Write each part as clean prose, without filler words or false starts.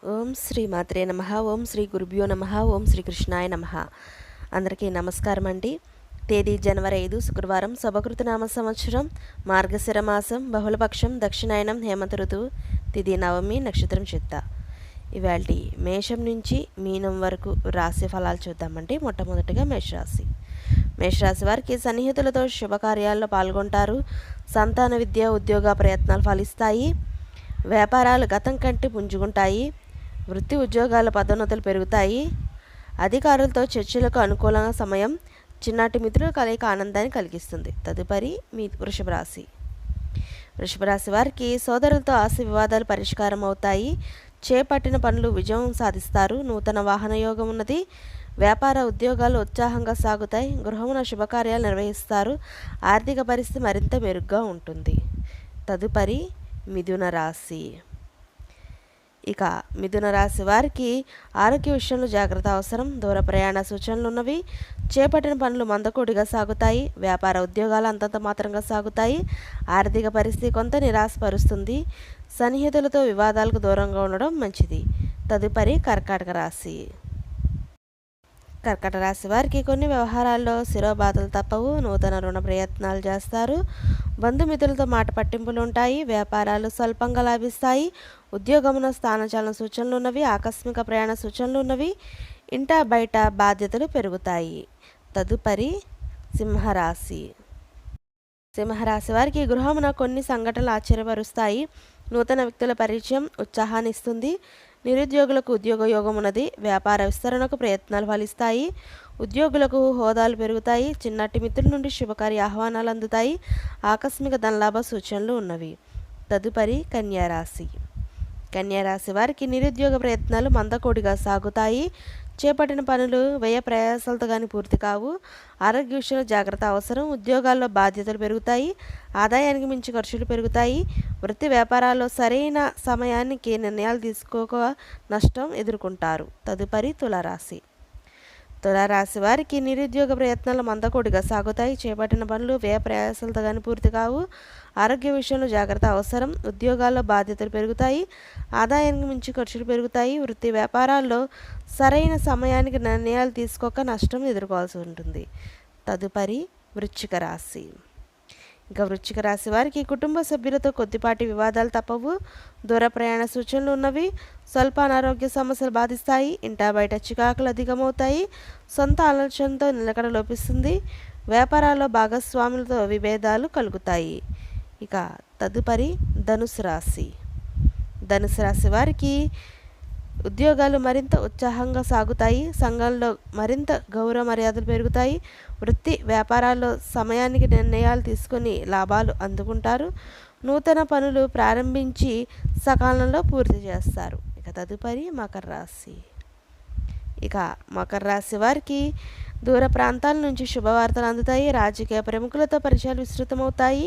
ఓం శ్రీ మాత్రే నమః. ఓం శ్రీ గురుభ్యో నమః. ఓం శ్రీ కృష్ణాయ నమః. అందరికీ నమస్కారం అండి. తేదీ జనవరి 5 శుక్రవారం, శుభకృతనామ సంవత్సరం, మార్గశిర మాసం, బహుళపక్షం, దక్షిణాయనం, హేమంత ఋతువు, తిథి నవమి, నక్షత్రం చిత్త. ఇవాళ మేషం నుంచి మీనం వరకు రాశి ఫలాలు చూద్దామండి. మొట్టమొదటిగా మేషరాశి. మేషరాశి వారికి సన్నిహితులతో శుభకార్యాల్లో పాల్గొంటారు. సంతాన విద్య, ఉద్యోగ ప్రయత్నాలు ఫలిస్తాయి. వ్యాపారాలు గతం కంటే పుంజుకుంటాయి. వృత్తి ఉద్యోగాల పదోన్నతులు పెరుగుతాయి. అధికారులతో చర్చలకు అనుకూలంగా సమయం. చిన్నాటి మిత్రుల కలయిక ఆనందాన్ని కలిగిస్తుంది. తదుపరి మీ వృషభ రాశి. వృషభ రాశి వారికి సోదరులతో ఆశ వివాదాలు పరిష్కారం అవుతాయి. చేపట్టిన పనులు విజయం సాధిస్తారు. నూతన వాహన యోగం ఉన్నది. వ్యాపార ఉద్యోగాలు ఉత్సాహంగా సాగుతాయి. గృహమున శుభకార్యాలు నిర్వహిస్తారు. ఆర్థిక పరిస్థితి మరింత మెరుగ్గా ఉంటుంది. తదుపరి మిథున రాశి. ఇక మిథున రాశి వారికి ఆరోగ్య విషయంలో జాగ్రత్త అవసరం. దూర ప్రయాణ సూచనలు ఉన్నవి. చేపట్టిన పనులు మందకొడిగా సాగుతాయి. వ్యాపార ఉద్యోగాలు అంతంత మాత్రంగా సాగుతాయి. ఆర్థిక పరిస్థితి కొంత నిరాశపరుస్తుంది. సన్నిహితులతో వివాదాలకు దూరంగా ఉండడం మంచిది. తదుపరి కర్కాటక రాశి. కర్కాటక రాశి వారికి కొన్ని వ్యవహారాల్లో శిరోబాధలు తప్పవు. నూతన రుణ ప్రయత్నాలు చేస్తారు. బంధుమిత్రులతో మాట పట్టింపులు ఉంటాయి. వ్యాపారాలు స్వల్పంగా లాభిస్తాయి. ఉద్యోగమున స్థానచలన సూచనలు ఉన్నవి. ఆకస్మిక ప్రయాణ సూచనలు ఉన్నవి. ఇంటా బయట బాధ్యతలు పెరుగుతాయి. తదుపరి సింహరాశి. సింహరాశి వారికి గృహమున కొన్ని సంఘటనలు ఆశ్చర్యపరుస్తాయి. నూతన వ్యక్తుల పరిచయం ఉత్సాహాన్ని ఇస్తుంది. నిరుద్యోగులకు ఉద్యోగ యోగం ఉన్నది. వ్యాపార విస్తరణకు ప్రయత్నాలు ఫలిస్తాయి. ఉద్యోగులకు హోదాలు పెరుగుతాయి. చిన్నటి మిత్రుల నుండి శుభకార్య ఆహ్వానాలు అందుతాయి. ఆకస్మిక ధనలాభ సూచనలు ఉన్నవి. తదుపరి కన్యారాశి. కన్యారాశి వారికి నిరుద్యోగ ప్రయత్నాలు మందకోడిగా సాగుతాయి. చేపట్టిన పనులు వ్యయ ప్రయాసాలతో కానీ పూర్తి కావు. ఆరోగ్య విషయంలో జాగ్రత్త అవసరం. ఉద్యోగాల్లో బాధ్యతలు పెరుగుతాయి. ఆదాయానికి మించి ఖర్చులు పెరుగుతాయి. వృత్తి వ్యాపారాల్లో సరైన సమయానికి నిర్ణయాలు తీసుకోక నష్టం ఎదుర్కొంటారు. తదుపరి తులారాశి. తులారాశి వారికి నిరుద్యోగ ప్రయత్నాలు మందకొడిగా సాగుతాయి. చేపట్టిన పనులు వ్యయ ప్రయాసాలతో కానీ పూర్తి కావు. ఆరోగ్య విషయంలో జాగ్రత్త అవసరం. ఉద్యోగాల్లో బాధ్యతలు పెరుగుతాయి. ఆదాయానికి మించి ఖర్చులు పెరుగుతాయి. వృత్తి వ్యాపారాల్లో సరైన సమయానికి నిర్ణయాలు తీసుకోక నష్టం ఎదుర్కోవాల్సి ఉంటుంది. తదుపరి వృశ్చిక రాశి. ఇక వృశ్చిక రాశి వారికి కుటుంబ సభ్యులతో కొద్దిపాటి వివాదాలు తప్పవు. దూర ప్రయాణ సూచనలు ఉన్నవి. స్వల్ప అనారోగ్య సమస్యలు బాధిస్తాయి. ఇంటా బయట చికాకులు అధికమవుతాయి. సొంత ఆలోచనతో నిలకడ లోపిస్తుంది. వ్యాపారాల్లో భాగస్వాములతో విభేదాలు కలుగుతాయి. ఇక తదుపరి ధనుసు రాశి. ధనుసు రాశి వారికి ఉద్యోగాలు మరింత ఉత్సాహంగా సాగుతాయి. సంఘంలో మరింత గౌరవ మర్యాదలు పెరుగుతాయి. వృత్తి వ్యాపారాల్లో సమయానికి నిర్ణయాలు తీసుకొని లాభాలు అందుకుంటారు. నూతన పనులు ప్రారంభించి సకాలంలో పూర్తి చేస్తారు. ఇక తదుపరి మకర రాశి. ఇక మకర రాశి వారికి దూర ప్రాంతాల నుంచి శుభవార్తలు అందుతాయి. రాజకీయ ప్రముఖులతో పరిచయాలు విస్తృతమవుతాయి.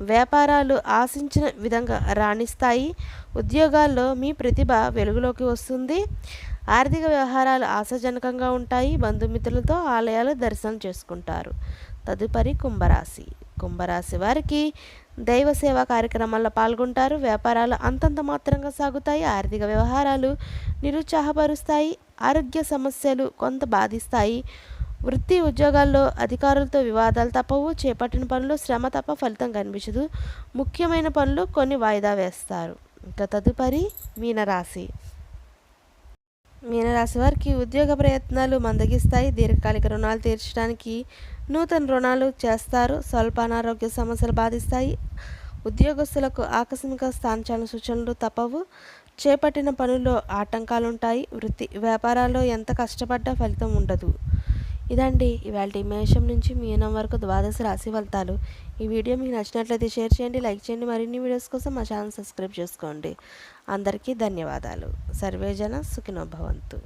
వ్యాపారాలు ఆశించిన విధంగా రాణిస్తాయి. ఉద్యోగాల్లో మీ ప్రతిభ వెలుగులోకి వస్తుంది. ఆర్థిక వ్యవహారాలు ఆశాజనకంగా ఉంటాయి. బంధుమిత్రులతో ఆలయాలు దర్శనం చేసుకుంటారు. తదుపరి కుంభరాశి. కుంభరాశి వారికి దైవ సేవా కార్యక్రమాల్లో పాల్గొంటారు. వ్యాపారాలు అంతంత మాత్రంగా సాగుతాయి. ఆర్థిక వ్యవహారాలు నిరుత్సాహపరుస్తాయి. ఆరోగ్య సమస్యలు కొంత బాధిస్తాయి. వృత్తి ఉద్యోగాల్లో అధికారులతో వివాదాలు తప్పవు. చేపట్టిన పనులు శ్రమ తప్ప ఫలితం కనిపించదు. ముఖ్యమైన పనులు కొన్ని వాయిదా వేస్తారు. ఇంకా తదుపరి మీనరాశి. మీనరాశి వారికి ఉద్యోగ ప్రయత్నాలు మందగిస్తాయి. దీర్ఘకాలిక రుణాలు తీర్చడానికి నూతన రుణాలు చేస్తారు. స్వల్ప అనారోగ్య సమస్యలు బాధిస్తాయి. ఉద్యోగస్తులకు ఆకస్మిక స్థానచలన సూచనలు తప్పవు. చేపట్టిన పనుల్లో ఆటంకాలుంటాయి. వృత్తి వ్యాపారాల్లో ఎంత కష్టపడ్డా ఫలితం ఉండదు. ఇదండి ఇవాళ మేషం నుంచి మీనం వరకు ద్వాదశ రాశి ఫలితాలు. ఈ వీడియో మీకు నచ్చినట్లయితే షేర్ చేయండి, లైక్ చేయండి. మరిన్ని వీడియోస్ కోసం మా ఛానల్ సబ్స్క్రైబ్ చేసుకోండి. అందరికీ ధన్యవాదాలు. సర్వేజన సుఖినో భవంతు.